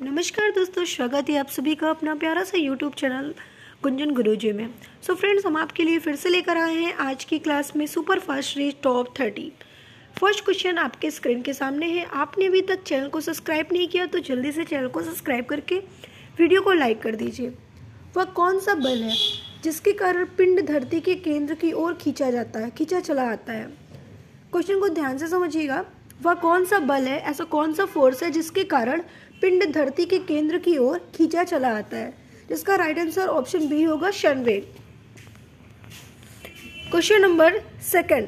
नमस्कार दोस्तों, स्वागत है आप सभी का अपना प्यारा सा यूट्यूब चैनल गुंजन गुरुजी में। सो फ्रेंड्स, हम आपके लिए फिर से लेकर आए हैं आज की क्लास में super fast race top 30। First question आपके स्क्रीन के सामने है। आपने अभी तक चैनल को सब्सक्राइब नहीं किया तो जल्दी से चैनल को सब्सक्राइब करके वीडियो को लाइक कर दीजिए। वह कौन सा बल है जिसके कारण पिंड धरती के केंद्र की ओर खींचा चला आता है? क्वेश्चन को ध्यान से समझिएगा। वह कौन सा बल है, ऐसा कौन सा फोर्स है जिसके कारण पिंड धरती के केंद्र की ओर खींचा चला आता है? जिसका राइट आंसर ऑप्शन बी होगा, क्षणवेग। क्वेश्चन नंबर सेकंड,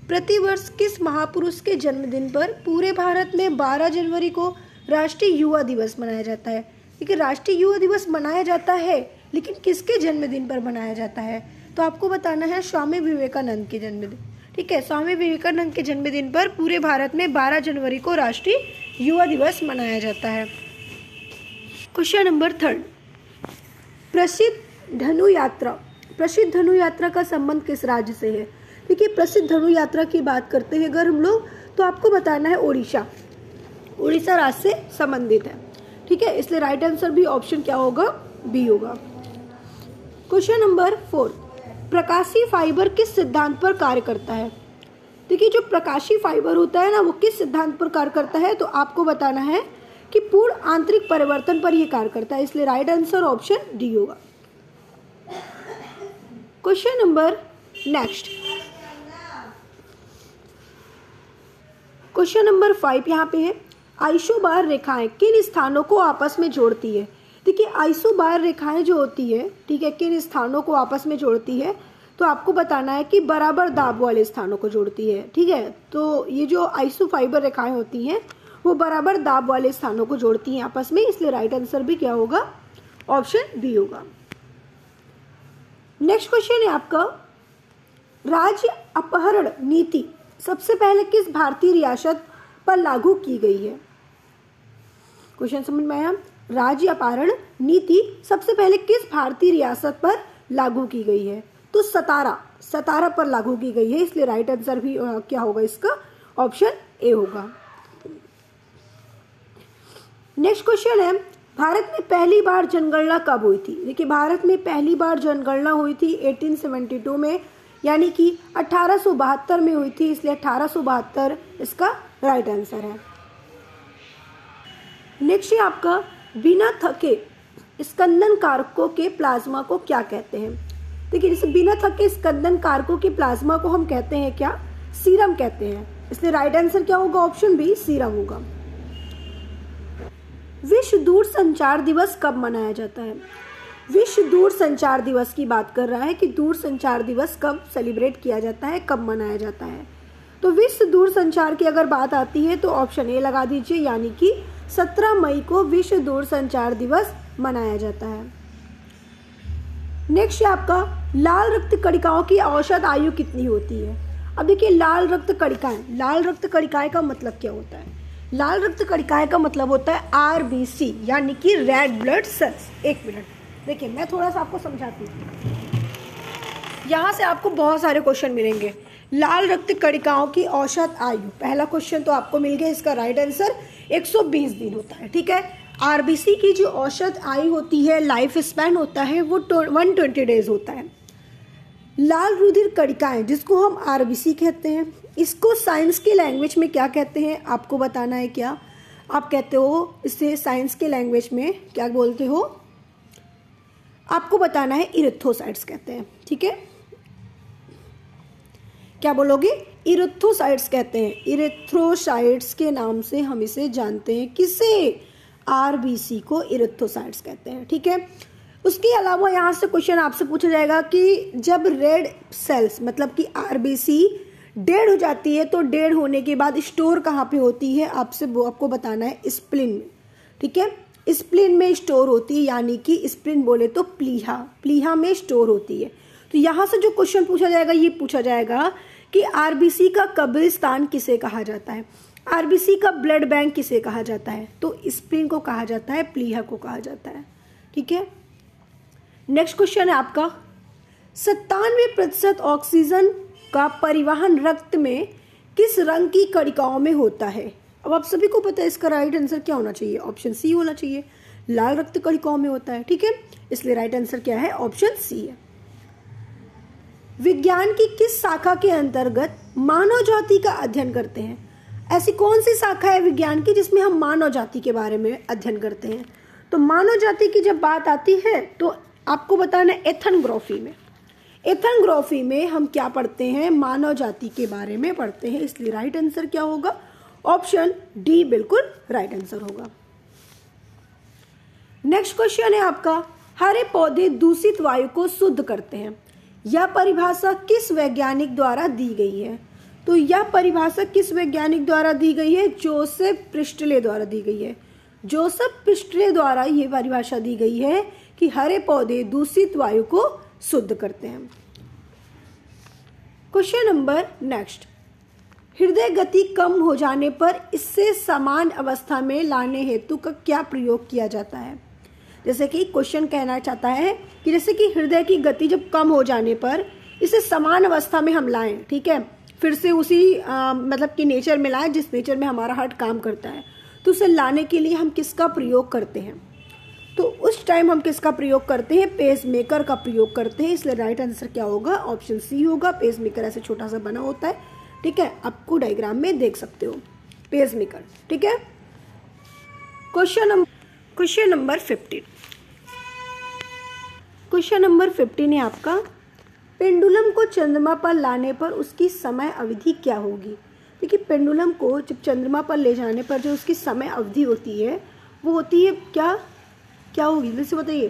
प्रतिवर्ष किस महापुरुष के जन्मदिन पर पूरे भारत में 12 जनवरी को राष्ट्रीय युवा दिवस मनाया जाता है? देखिए, राष्ट्रीय युवा दिवस मनाया जाता है लेकिन किसके जन्मदिन पर मनाया जाता है? तो आपको बताना है स्वामी विवेकानंद के जन्मदिन। ठीक है, स्वामी विवेकानंद के जन्मदिन पर पूरे भारत में 12 जनवरी को राष्ट्रीय युवा दिवस मनाया जाता है। क्वेश्चन नंबर थर्ड, प्रसिद्ध धनु यात्रा का संबंध किस राज्य से है? देखिए, प्रसिद्ध धनु यात्रा की बात करते हैं अगर हम लोग, तो आपको बताना है उड़ीसा राज्य से संबंधित है। ठीक है, इसलिए राइट आंसर भी ऑप्शन क्या होगा, बी होगा। क्वेश्चन नंबर फोर्थ, प्रकाशीय फाइबर किस सिद्धांत पर कार्य करता है? देखिए, जो प्रकाशीय फाइबर होता है ना, वो किस सिद्धांत पर कार्य करता है? तो आपको बताना है कि पूर्ण आंतरिक परिवर्तन पर यह कार्य करता है, इसलिए राइट आंसर ऑप्शन डी होगा। Question number next, question number 5 यहाँ पे है, आइसोबार रेखाएं किन स्थानों को आपस में जोड़ती है? देखिए, आइसोबार रेखाएं जो होती है, ठीक है, किन स्थानों को आपस में जोड़ती है? तो आपको बताना है कि बराबर दाब वाले स्थानों को जोड़ती है। ठीक है, तो ये जो आइसो फाइबर रेखाएं होती हैं वो बराबर दाब वाले स्थानों को जोड़ती हैं आपस में, इसलिए राइट आंसर भी क्या होगा, ऑप्शन बी होगा। नेक्स्ट क्वेश्चन है आपका, राज्य अपहरण नीति सबसे पहले किस भारतीय रियासत पर लागू की गई है? क्वेश्चन समझ में आया? राज्य अपहरण नीति सबसे पहले किस भारतीय रियासत पर लागू की गई है? तो सतारा पर लागू की गई है, इसलिए राइट आंसर भी क्या होगा इसका, ऑप्शन ए होगा। नेक्स्ट क्वेश्चन है, भारत में पहली बार जनगणना कब हुई थी? देखिए, भारत में पहली बार जनगणना हुई थी 1872 में, यानी कि 1872 में हुई थी, इसलिए 1872 इसका राइट आंसर है। नेक्स्ट है आपका, बिना थके स्कंदन कारकों के प्लाज्मा को क्या कहते हैं? देखिए, जैसे बिना थके स्कंदन कारकों के प्लाज्मा को हम कहते हैं क्या, सीरम कहते हैं, इसलिए राइट आंसर क्या होगा, ऑप्शन बी सीरम होगा। विश्व दूरसंचार दिवस कब मनाया जाता है? विश्व दूरसंचार दिवस की बात कर रहा है कि दूरसंचार दिवस कब सेलिब्रेट किया जाता है, कब मनाया जाता है? तो विश्व दूरसंचार की अगर बात आती है तो ऑप्शन ए लगा दीजिए, यानी कि 17 मई को विश्व दूरसंचार दिवस मनाया जाता है। नेक्स्ट है आपका, लाल रक्त कणिकाओं की औसत आयु कितनी होती है? अब देखिए, लाल रक्त कणिकाएं का मतलब क्या होता है? लाल रक्त कणिकाएं का मतलब होता है आरबीसी, यानी कि रेड ब्लड सेल्स। एक मिनट, देखिए मैं थोड़ा सा आपको समझाती हूँ। यहाँ से आपको बहुत सारे क्वेश्चन मिलेंगे। लाल रक्त कणिकाओं की औसत आयु, पहला क्वेश्चन तो आपको मिल गया, इसका राइट आंसर 120 दिन होता है। ठीक है, आरबीसी की जो औसत आयु होती है, लाइफ स्पैन होता है, वो 120 डेज होता है। लाल रुधिर कणिकाएं, जिसको हम आरबीसी कहते हैं, इसको साइंस के लैंग्वेज में क्या कहते हैं? आपको बताना है। क्या आप कहते हो इसे साइंस के लैंग्वेज में क्या बोलते हो? आपको बताना है, इरिथ्रोसाइट्स कहते हैं। ठीक है, क्या बोलोगे? इरिथ्रोसाइट्स कहते हैं। इरिथ्रोसाइट्स के नाम से हम इसे जानते हैं। किसे? आरबीसी को इरिथ्रोसाइट्स कहते हैं। ठीक है, उसके अलावा यहाँ से क्वेश्चन आपसे पूछा जाएगा कि जब रेड सेल्स मतलब कि आरबीसी डेड हो जाती है तो डेड होने के बाद स्टोर कहाँ पे होती है? आपको बताना है, स्प्लीन में। ठीक है, स्प्लीन में स्टोर होती है, यानी कि स्प्लीन बोले तो प्लीहा में स्टोर होती है। तो यहाँ से जो क्वेश्चन पूछा जाएगा, ये पूछा जाएगा कि आरबीसी का कब्रिस्तान किसे कहा जाता है? आरबीसी का ब्लड बैंक किसे कहा जाता है? तो स्प्लीन को कहा जाता है, प्लीहा को कहा जाता है। ठीक है, नेक्स्ट क्वेश्चन है आपका, 97% ऑक्सीजन का परिवहन रक्त में किस रंग की कणिकाओं में होता है? अब आप सभी को पता है इसका राइट आंसर क्या होना चाहिए, ऑप्शन सी होना चाहिए, लाल रक्त कणिकाओं में होता है, ठीक है। इसलिए राइट आंसर क्या है, ऑप्शन सी है। विज्ञान की किस शाखा के अंतर्गत मानव जाति का अध्ययन करते हैं? ऐसी कौन सी शाखा है विज्ञान की जिसमें हम मानव जाति के बारे में अध्ययन करते हैं? तो मानव जाति की जब बात आती है तो आपको बताना है एथनोग्राफी में। एथनोग्राफी में हम क्या पढ़ते हैं, मानव जाति के बारे में पढ़ते हैं। इसलिए राइट आंसर क्या होगा, ऑप्शन डी बिल्कुल राइट आंसर होगा। नेक्स्ट क्वेश्चन है आपका, हरे पौधे दूषित वायु को शुद्ध करते हैं। यह परिभाषा किस वैज्ञानिक द्वारा दी गई है? तो यह परिभाषा किस वैज्ञानिक द्वारा दी गई है? जोसेफ प्रिस्टले द्वारा दी गई है। जोसेफ प्रिस्टले द्वारा यह परिभाषा दी गई है कि हरे पौधे दूषित वायु को शुद्ध करते हैं। क्वेश्चन नंबर नेक्स्ट, हृदय गति कम हो जाने पर इससे समान अवस्था में लाने हेतु का क्या प्रयोग किया जाता है? जैसे कि क्वेश्चन कहना चाहता है कि जैसे कि हृदय की गति जब कम हो जाने पर इसे समान अवस्था में हम लाएं, ठीक है, फिर से उसी मतलब कि नेचर में लाएं जिस नेचर में हमारा हार्ट काम करता है, तो उसे लाने के लिए हम किसका प्रयोग करते हैं? तो उस टाइम हम किसका प्रयोग करते हैं? पेस मेकर का प्रयोग करते हैं। इसलिए राइट आंसर क्या होगा, ऑप्शन सी होगा। पेस मेकर ऐसे छोटा सा बना होता है, ठीक है, आपको डायग्राम में देख सकते हो पेस मेकर, ठीक है। Question number 15। क्वेश्चन नंबर 15 है आपका, पेंडुलम को चंद्रमा पर लाने पर उसकी समय अवधि क्या होगी? देखिए पेंडुलम को जब चंद्रमा पर ले जाने पर जो उसकी समय अवधि होती है वो होती है क्या होगी, जल्दी से बताइए।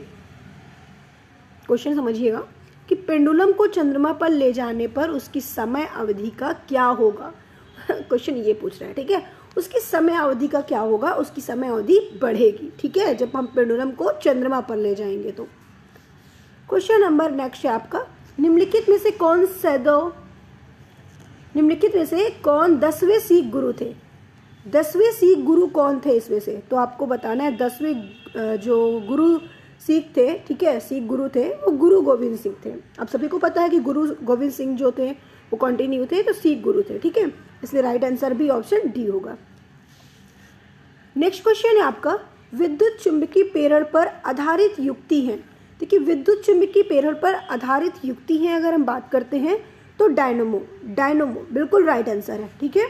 क्वेश्चन समझिएगा कि पेंडुलम को चंद्रमा पर ले जाने पर उसकी समय अवधि का क्या होगा। क्वेश्चन ये पूछ रहा है, ठीक है, उसकी समय अवधि का क्या होगा? उसकी समय अवधि बढ़ेगी, ठीक है, जब हम पेंडुलम को चंद्रमा पर ले जाएंगे तो। क्वेश्चन नंबर नेक्स्ट है आपका, निम्नलिखित में से कौन 10वें सिख गुरु थे? 10वें सिख गुरु कौन थे इसमें से? तो आपको बताना है 10वें जो गुरु सिख थे, ठीक है, सिख गुरु थे वो गुरु गोविंद सिंह थे। आप सभी को पता है कि गुरु गोविंद सिंह जो थे वो कंटिन्यू थे, तो सिख गुरु थे, ठीक है। इसलिए राइट आंसर भी ऑप्शन डी होगा। नेक्स्ट क्वेश्चन है आपका, विद्युत चुंबकीय प्रेरण पर आधारित युक्ति है। देखिए विद्युत चुंबकीय प्रेरण पर आधारित युक्ति है अगर हम बात करते हैं तो डायनमो बिल्कुल राइट आंसर है, ठीक है।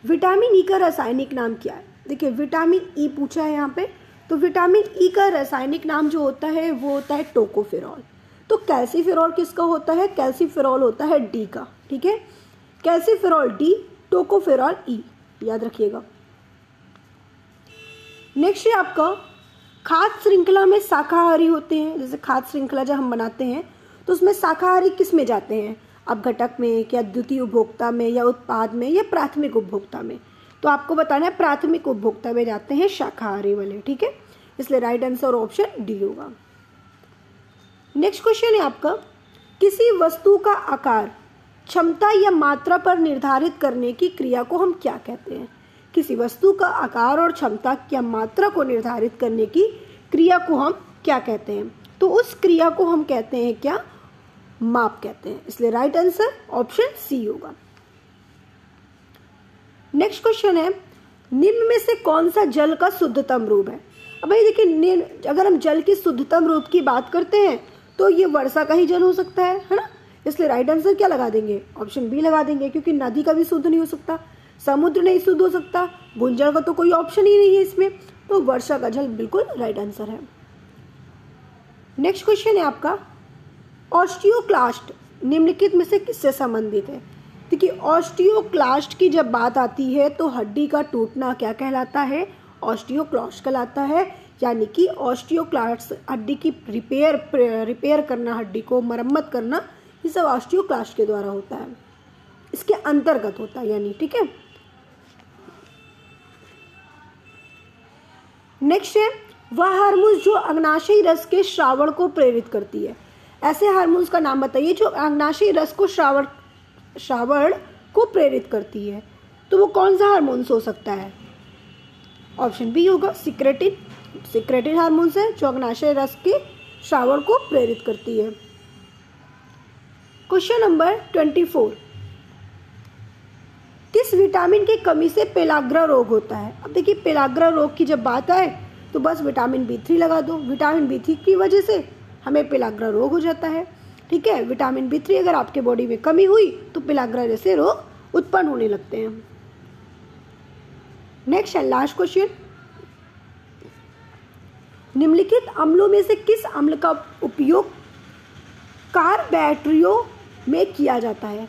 विटामिन ई का रासायनिक नाम क्या है? देखिए विटामिन ई पूछा है यहाँ पे, तो विटामिन ई का रासायनिक नाम जो होता है वो होता है टोकोफेरॉल। तो कैल्सीफेरॉल किसका होता है? कैल्सीफेरॉल होता है डी का, ठीक है, कैल्सीफेरॉल डी, टोकोफेरॉल ई, याद रखिएगा। नेक्स्ट है आपका, खाद्य श्रृंखला में शाकाहारी होते हैं। जैसे खाद्य श्रृंखला जब हम बनाते हैं तो उसमें शाकाहारी किस में जाते हैं? अब घटक में, क्या द्वितीय उपभोक्ता में, या उत्पाद में, या प्राथमिक उपभोक्ता में? तो आपको बताना है प्राथमिक उपभोक्ता में जाते हैं शाकाहारी वाले, ठीक है। इसलिए राइट आंसर ऑप्शन डी होगा। नेक्स्ट क्वेश्चन है आपका, किसी वस्तु का आकार, क्षमता या मात्रा पर निर्धारित करने की क्रिया को हम क्या कहते हैं? किसी वस्तु का आकार और क्षमता या मात्रा को निर्धारित करने की क्रिया को हम क्या कहते हैं? तो उस क्रिया को हम कहते हैं क्या? माप कहते हैं। इसलिए राइट आंसर ऑप्शन सी होगा। नेक्स्ट क्वेश्चन है, निम्न में से कौन सा जल का शुद्धतम रूप है? अब भाई देखिए, अगर हम जल की शुद्धतम रूप की बात करते हैं तो ये वर्षा का ही जल हो सकता है ना। इसलिए राइट आंसर क्या लगा देंगे? ऑप्शन बी लगा देंगे, क्योंकि नदी का भी शुद्ध नहीं हो सकता, समुद्र नहीं शुद्ध हो सकता, भूजल का तो कोई ऑप्शन ही नहीं है इसमें, तो वर्षा का जल बिल्कुल राइट आंसर है। नेक्स्ट क्वेश्चन है आपका, ऑस्टियोक्लास्ट निम्नलिखित में से किससे संबंधित है? देखिए ऑस्टियोक्लास्ट की जब बात आती है तो हड्डी का टूटना क्या कहलाता है? ऑस्टियोक्लास्ट कहलाता है। यानी कि ऑस्टियोक्लास्ट हड्डी की रिपेयर करना, हड्डी को मरम्मत करना, ये सब ऑस्टियोक्लास्ट के द्वारा होता है, इसके अंतर्गत होता है यानी, ठीक है। नेक्स्ट है, वह हार्मोन जो अग्नाशयी रस के श्रावण को प्रेरित करती है। ऐसे हार्मोन्स का नाम बताइए जो अग्नाशयी रस को श्रावण को प्रेरित करती है। तो वो कौन सा हार्मोन्स हो सकता है? ऑप्शन बी होगा सिक्रेटिन हार्मोन्स है जो अग्नाशय रस के श्रावण को प्रेरित करती है। क्वेश्चन नंबर 24, किस विटामिन की कमी से पेलाग्रा रोग होता है। अब देखिए पेलाग्रा रोग की जब बात आए तो बस विटामिन B3 लगा दो। विटामिन B3 की वजह से हमें पेलाग्रा रोग हो जाता है। ठीक है, विटामिन B3 अगर आपके बॉडी में कमी हुई तो पेलाग्रा जैसे रोग उत्पन्न होने लगते हैं। नेक्स्ट एंड लास्ट क्वेश्चन, निम्नलिखित अम्लों में से किस अम्ल का उपयोग कार बैटरियों में किया जाता है?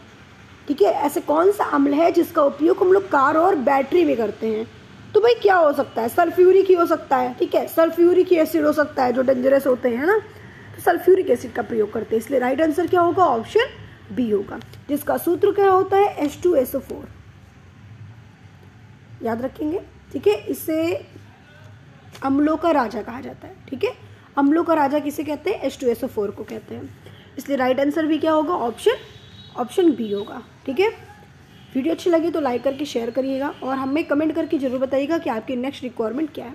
ठीक है, ऐसे कौन सा अम्ल है जिसका उपयोग हम लोग कार और बैटरी में करते हैं? तो भाई क्या हो सकता है? सल्फ्यूरिक ही हो सकता है। ठीक है, सल्फ्यूरिक एसिड हो सकता है जो डेंजरस होते हैं ना, तो सल्फ्यूरिक एसिड का प्रयोग करते हैं। इसलिए राइट आंसर क्या होगा? ऑप्शन बी होगा, जिसका सूत्र क्या होता है? H2SO4। याद रखेंगे। ठीक है, इसे अम्लों का राजा कहा जाता है। ठीक है, अम्लों का राजा किसे कहते हैं? H2SO4 को कहते हैं। इसलिए राइट आंसर भी क्या होगा? ऑप्शन बी होगा। ठीक है, वीडियो अच्छी लगी तो लाइक करके शेयर करिएगा और हमें कमेंट करके जरूर बताइएगा कि आपकी नेक्स्ट रिक्वायरमेंट क्या है।